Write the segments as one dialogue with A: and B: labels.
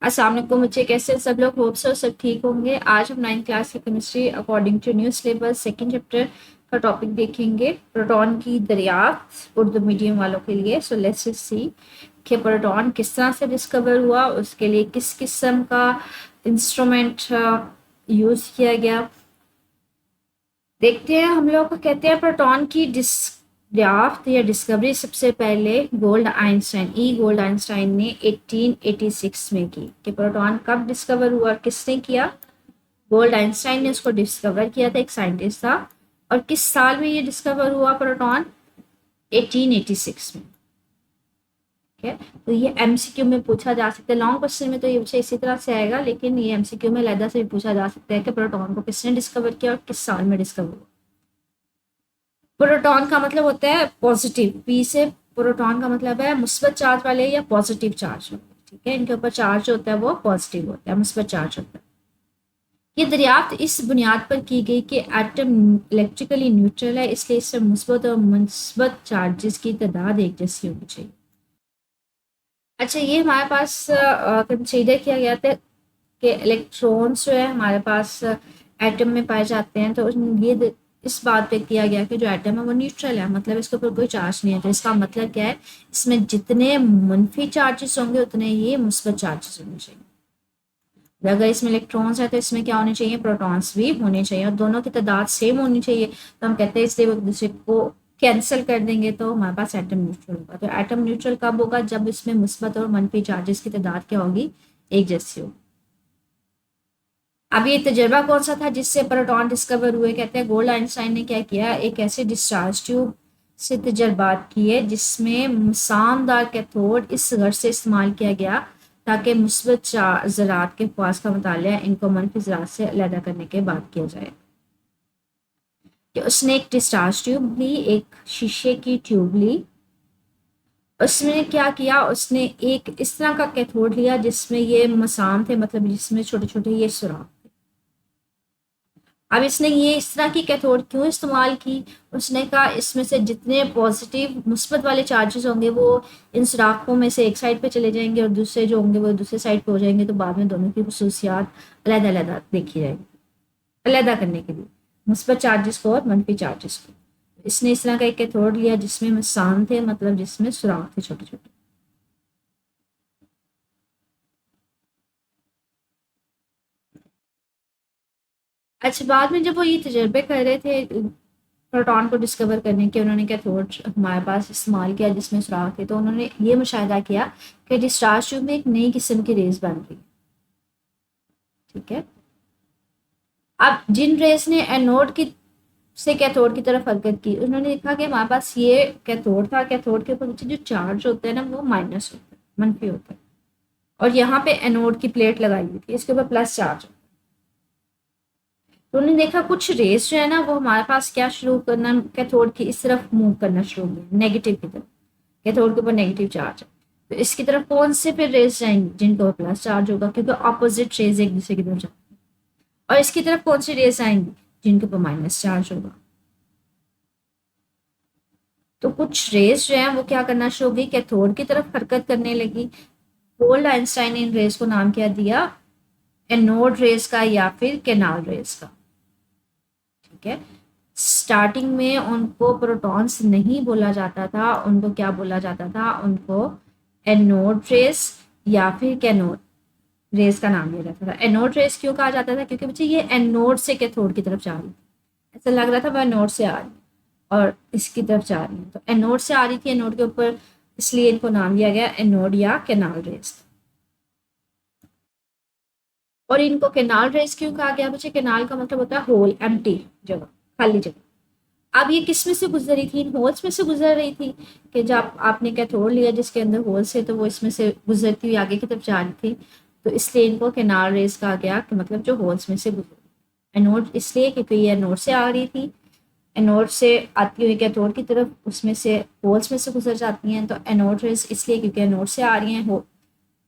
A: अस्सलाम वालेकुम बच्चे, कैसे हैं सब लोग? होप सो सब ठीक होंगे। आज हम 9th क्लास की chemistry according to new syllabus second chapter का टॉपिक देखेंगे, प्रोटॉन की दरियाफ्त उर्दू मीडियम वालों के लिए। सो लेट्स सी कि प्रोटॉन किस तरह से डिस्कवर हुआ, उसके लिए किस किस्म का इंस्ट्रूमेंट यूज़ किया गया। देखते हैं। हम लोग कहते हैं प्रोटॉन की दरियाफ्त या डिस्कवरी सबसे पहले गोल्ड आइंस्टाइन ने 1886 में की। कि प्रोटॉन कब डिस्कवर हुआ, किसने किया? गोल्ड आइंस्टाइन ने उसको डिस्कवर किया था, एक साइंटिस्ट था। और किस साल में ये डिस्कवर हुआ प्रोटॉन? 1886 में। ठीक है, तो ये एमसीक्यू में पूछा जा सकता है। लॉन्ग क्वेश्चन में तो ये इसी तरह से आएगा, लेकिन ये एमसीक्यू में अलग से भी पूछा जा सकता है कि प्रोटॉन को किसने डिस्कवर किया और किस साल में डिस्कवर हुआ। प्रोटॉन का मतलब होता है पॉजिटिव, पी से प्रोटॉन का मतलब है मुस्बत चार्ज वाले या पॉजिटिव चार्ज वाले। ठीक है, इनके ऊपर चार्ज होता है वो पॉजिटिव होता है, मुस्बत चार्ज होता है। ये दरियाफ्त इस बुनियाद पर की गई कि एटम इलेक्ट्रिकली न्यूट्रल है, इसलिए इससे मुस्बत और मुस्बत चार्जेस की तादाद एक जैसी होनी चाहिए। अच्छा, ये हमारे पास कंसीडर किया गया था कि इलेक्ट्रॉन्स जो है हमारे पास एटम में पाए जाते हैं। तो ये इस बात पे किया गया कि जो एटम है वो न्यूट्रल है, मतलब इसके ऊपर कोई चार्ज नहीं है। तो इसका मतलब क्या है, इसमें जितने मुनफी चार्जेस होंगे उतने ही मुस्बत चार्जेस होने चाहिए। अगर इसमें इलेक्ट्रॉन्स है तो इसमें क्या होने चाहिए? प्रोटॉन्स भी होने चाहिए, और दोनों की तादाद सेम होनी चाहिए। तो हम कहते हैं इसलिए एक दूसरे को कैंसिल कर देंगे तो हमारे पास एटम न्यूट्रल होगा। तो एटम न्यूट्रल कब होगा? जब इसमें मुस्बत और मनफी चार्जेस की तादाद क्या होगी? एक जैसी होगी। अब ये तजर्बा कौन सा था जिससे प्रोटॉन डिस्कवर हुए? कहते हैं गोल्ड आइंस्टाइन ने क्या किया, एक ऐसे डिस्चार्ज ट्यूब से तजर्बात किए जिसमें शानदार कैथोड इस घर से इस्तेमाल किया गया ताकि मुस्बत ज़रात के ख्वास का मुतालिया इनको मनफी ज़रात से अलहदा करने के बाद किया जाए। कि उसने एक डिस्चार्ज ट्यूब ली, एक शीशे की ट्यूब ली। उसने क्या किया, उसने एक इस तरह का कैथोड लिया जिसमें ये मसाम थे, मतलब जिसमें छोटे छोटे ये सुराख। अब इसने ये इस तरह की कैथोड क्यों इस्तेमाल की? उसने कहा इसमें से जितने पॉजिटिव मुस्बत वाले चार्जेस होंगे वो इन सुराखों में से एक साइड पे चले जाएंगे और दूसरे जो होंगे वो दूसरे साइड पे हो जाएंगे। तो बाद में दोनों की खसूसियात अलग अलग देखी जाएगी, अलहदा करने के लिए मुस्बत चार्जेस को और मनफी चार्जेस को। इसने इस तरह का एक कैथोड लिया जिसमें मसान थे, मतलब जिसमें सुराख थे छोटे छोटे। अच्छा, बाद में जब वो ये तजर्बे कर रहे थे प्रोटॉन को डिस्कवर करने के, उन्होंने कैथोड हमारे पास इस्तेमाल किया जिसमें सुराख थे। तो उन्होंने ये मुशाहिदा किया कि डिस्चार्ज ट्यूब में एक नई किस्म की रेस बन रही है। ठीक है, अब जिन रेस ने एनोड की से कैथोड की तरफ हरकत की, उन्होंने देखा कि हमारे पास ये कैथोड था, कैथोड के ऊपर नीचे जो चार्ज होता है ना वो माइनस होता है, मनफी होता है। और यहाँ पे एनोड की प्लेट लगाई हुई थी, इसके ऊपर प्लस चार्ज। तो उन्होंने देखा कुछ रेस जो है ना वो हमारे पास क्या शुरू करना, कैथोड की इस तरफ मूव करना शुरू हो गई, नेगेटिव की तरफ। कैथोड के ऊपर नेगेटिव चार्ज है, तो इसकी तरफ कौन से फिर रेस जाएंगी? जिनके ऊपर प्लस चार्ज होगा, क्योंकि ऑपोजिट रेस एक दूसरे की तरफ जाएंगी। और इसकी तरफ कौन सी रेस आएंगी? जिनके ऊपर माइनस चार्ज होगा। तो कुछ रेस जो है वो क्या करना शुरू हो गई, कैथोड की तरफ हरकत करने लगी। गोल्ड आइंस्टाइन ने इन रेस को नाम क्या दिया? एनोड रेस का या फिर कैनाल रेस का। ठीक है, स्टार्टिंग में उनको प्रोटॉन्स नहीं बोला जाता था, उनको क्या बोला जाता था? उनको एनोड रेस या फिर कैनोड रेस का नाम दिया जाता था। एनोड रेस क्यों कहा जाता था? क्योंकि बच्चे ये एनोड से कैथोड की तरफ जा रही थी, ऐसा लग रहा था वह एनोड से आ रही और इसकी तरफ जा रही है। तो एनोड से आ रही थी, एनोड के ऊपर, इसलिए इनको नाम दिया गया एनोड या कैनाल रेस। और इनको कैनाल रेस क्यों कहा गया बच्चे? कैनाल का मतलब होता है होल, एम्प्टी जगह, खाली जगह। अब ये किस में से गुजर रही थी? इन होल्स में से गुजर रही थी। कि जब आपने कैथोड लिया जिसके अंदर होल्स है तो वो इसमें से गुजरती हुई आगे की तरफ जा रही थी, तो इसलिए इनको कैनाल रेस कहा गया, कि मतलब जो होल्स में से गुजर। एनोड इसलिए क्योंकि ये एनोड से आ रही थी, एनोड से आती हुई कैथोड की तरफ उसमें से होल्स में से गुजर जाती हैं। तो एनोड रेस इसलिए क्योंकि एनोड से आ रही हैं,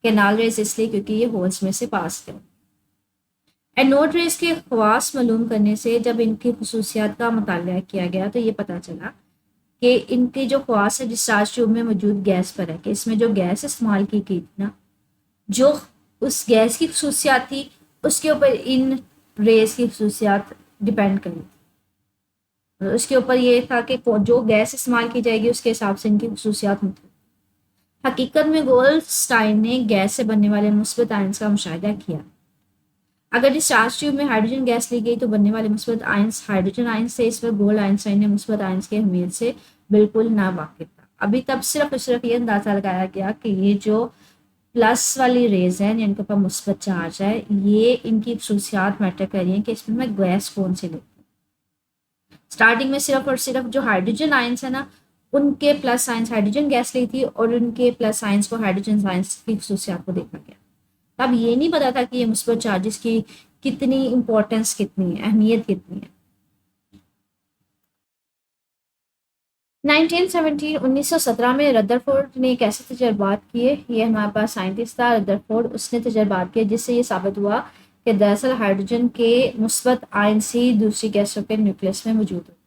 A: कैनाल रेस इसलिए क्योंकि ये होल्स में से पास कर। एनोड रेस के खवास मालूम करने से जब इनकी खसूसियात का मुताला किया गया तो ये पता चला कि इनके जो खवास है डिस्चार्ज ट्यूब में मौजूद गैस पर है, कि इसमें जो गैस इस्तेमाल की गई थी ना, जो उस गैस की खसूसियात थी, उसके ऊपर इन रेस की खसूसियात डिपेंड करी थी। उसके ऊपर ये था कि जो गैस इस्तेमाल की जाएगी उसके हिसाब से इनकी खसूसियात होती। हकीकत में गोल्डस्टाइन ने गैस से बनने वाले मुस्बत आयंस का मुशाहिदा किया। अगर डिस्चार्ज ट्यूब में हाइड्रोजन गैस ली गई तो बनने वाले मुस्बत आयंस हाइड्रोजन आयंस थे। इस पर गोल्ड आइंस्टाइन ने मुस्बत आयंस की अहमियत से बिल्कुल ना वाकिफ था। अभी तब सिर्फ और सिर्फ ये अंदाजा लगाया गया कि ये जो प्लस वाली रेज है जिनके ऊपर मुस्बत चार्ज है, ये इनकी खसूसियात मैटर कर रही है कि इसमें मैं गैस कौन सी लेती हूँ। स्टार्टिंग में सिर्फ और सिर्फ जो हाइड्रोजन आयंस है ना, उनके प्लस साइंस हाइड्रोजन गैस ली थी और उनके प्लस साइंस को हाइड्रोजन साइंस की खसूसियात को देखा गया। अब ये नहीं पता था कि ये मुस्बत चार्जेस की कितनी इंपॉर्टेंस, कितनी है, अहमियत कितनी है। 1917 में रदरफोर्ड ने एक ऐसे तजर्बात किए, ये हमारे पास साइंटिस्ट था रदरफोर्ड, उसने तजर्बात किए जिससे ये साबित हुआ कि दरअसल हाइड्रोजन के मुस्बत आयंस ही दूसरी गैसों के न्यूक्लियस में मौजूद होते हैं।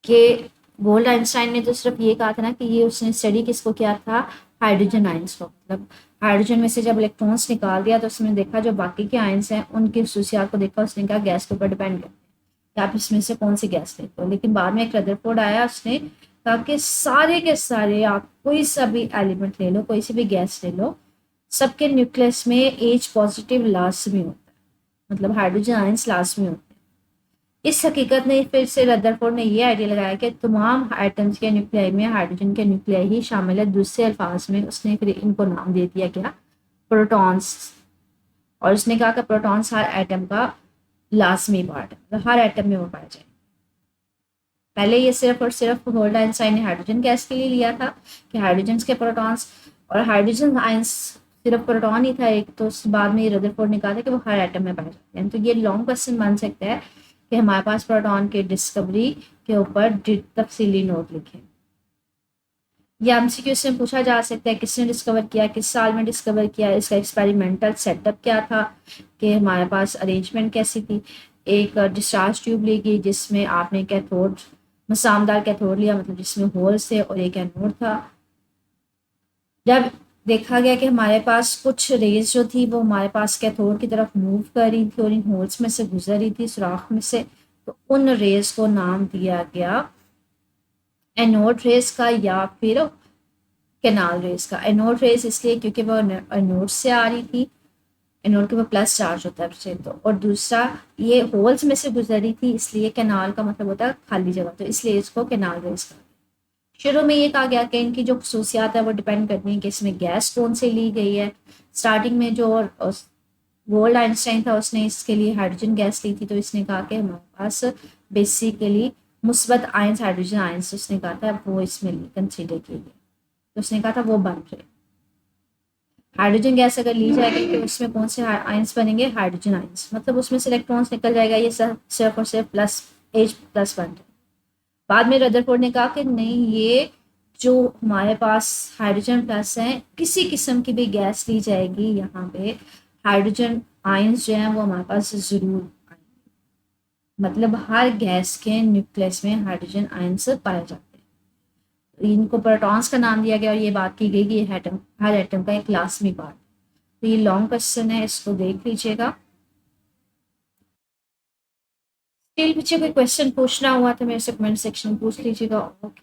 A: कि गोल्ड आइंस्टाइन ने तो सिर्फ ये कहा था ना कि ये उसने स्टडी किसको किया था, हाइड्रोजन आयंस को। मतलब हाइड्रोजन में से जब इलेक्ट्रॉन्स निकाल दिया तो उसने देखा जो बाकी के आयंस हैं उनकी खसूसियात को देखा, उसने कहा गैस के ऊपर डिपेंड करते हैं कि आप इसमें से कौन सी गैस लेते हो। लेकिन बाद में एक रदरफोर्ड आया, उसने कहा कि सारे के सारे आप कोई सा भी एलिमेंट ले लो, कोई सी भी गैस ले लो, सबके न्यूक्लियस में एच पॉजिटिव लाजमी होता है, मतलब हाइड्रोजन आयंस लाजमी होते हैं। इस हकीकत ने फिर से रदरफोर्ड ने यह आइडिया लगाया कि तमाम एटम्स के न्यूक्लियाई में हाइड्रोजन के न्यूक्लियाई ही शामिल है। दूसरे अल्फाज में उसने फिर इनको नाम दे दिया गया प्रोटॉन्स, और उसने कहा कि प्रोटॉन्स हर एटम का लाजमी पार्ट है, मतलब हर एटम में वो पाया जाए। पहले ये सिर्फ और सिर्फ गोल्ड आइंस्टाइन ने हाइड्रोजन गैस के लिए लिया था कि हाइड्रोजन के प्रोटॉन्स और हाइड्रोजन आयंस सिर्फ प्रोटॉन ही था एक, तो बाद में रदरफोर्ड ने कहा था कि वो हर एटम में पाए जाते हैं। तो ये लॉन्ग क्वेश्चन बन सकता है कि हमारे पास प्रोटॉन के डिस्कवरी के ऊपर तफसीली नोट लिखें, या एमसीक्यू से पूछा जा सकता है किसने डिस्कवर किया, किस साल में डिस्कवर किया, इसका एक्सपेरिमेंटल सेटअप क्या था, कि हमारे पास अरेंजमेंट कैसी थी। एक डिस्चार्ज ट्यूब ली गई जिसमें आपने कैथोड मसामदार कैथोड लिया, मतलब जिसमें होल्स थे, और एक एनोड था। जब देखा गया कि हमारे पास कुछ रेज जो थी वो हमारे पास कैथोड की तरफ मूव कर रही थी और इन होल्स में से गुजर रही थी, सुराख में से, तो उन रेज को नाम दिया गया एनोड रेज का या फिर कैनाल रेज का। एनोड रेज इसलिए क्योंकि वो एनोड से आ रही थी, एनोड के ऊपर प्लस चार्ज होता है तो, और दूसरा ये होल्स में से गुजर रही थी, इसलिए कैनाल का मतलब होता है खाली जगह, तो इसलिए इसको कैनाल रेज कहा। शुरू में ये कहा गया कि इनकी जो खसूसियात है वो डिपेंड करती है कि इसमें गैस कौन से ली गई है। स्टार्टिंग में जो गोल्ड आइंस्टाइन था उसने इसके लिए हाइड्रोजन गैस ली थी, तो इसने कहा कि हमारे पास बेसिकली मुस्बत आयंस हाइड्रोजन आयंस, उसने कहा था वो इसमें कंसिडर किए गए, तो उसने कहा था वो बन रहे। हाइड्रोजन गैस अगर ली जाएगी तो उसमें कौन से आयंस बनेंगे, हाइड्रोजन आयंस, मतलब उसमें से इलेक्ट्रॉन्स निकल जाएगा, ये सिर्फ और सिर्फ प्लस एच प्लस बन रहे। बाद में रदरफोर्ड ने कहा कि नहीं, ये जो हमारे पास हाइड्रोजन प्लस है, किसी किस्म की भी गैस ली जाएगी यहाँ पे हाइड्रोजन आयंस जो है वो हमारे पास जरूर आएंगे, मतलब हर गैस के न्यूक्लियस में हाइड्रोजन आयंस पाए जाते हैं। इनको प्रोटॉन्स का नाम दिया गया और ये बात की गई कि हर एटम का एक लाजमी पार्ट। तो ये लॉन्ग क्वेश्चन है, इसको देख लीजिएगा। स्टिल पीछे कोई क्वेश्चन पूछना हुआ तो मेरे से कमेंट सेक्शन में पूछ लीजिएगा। ओके,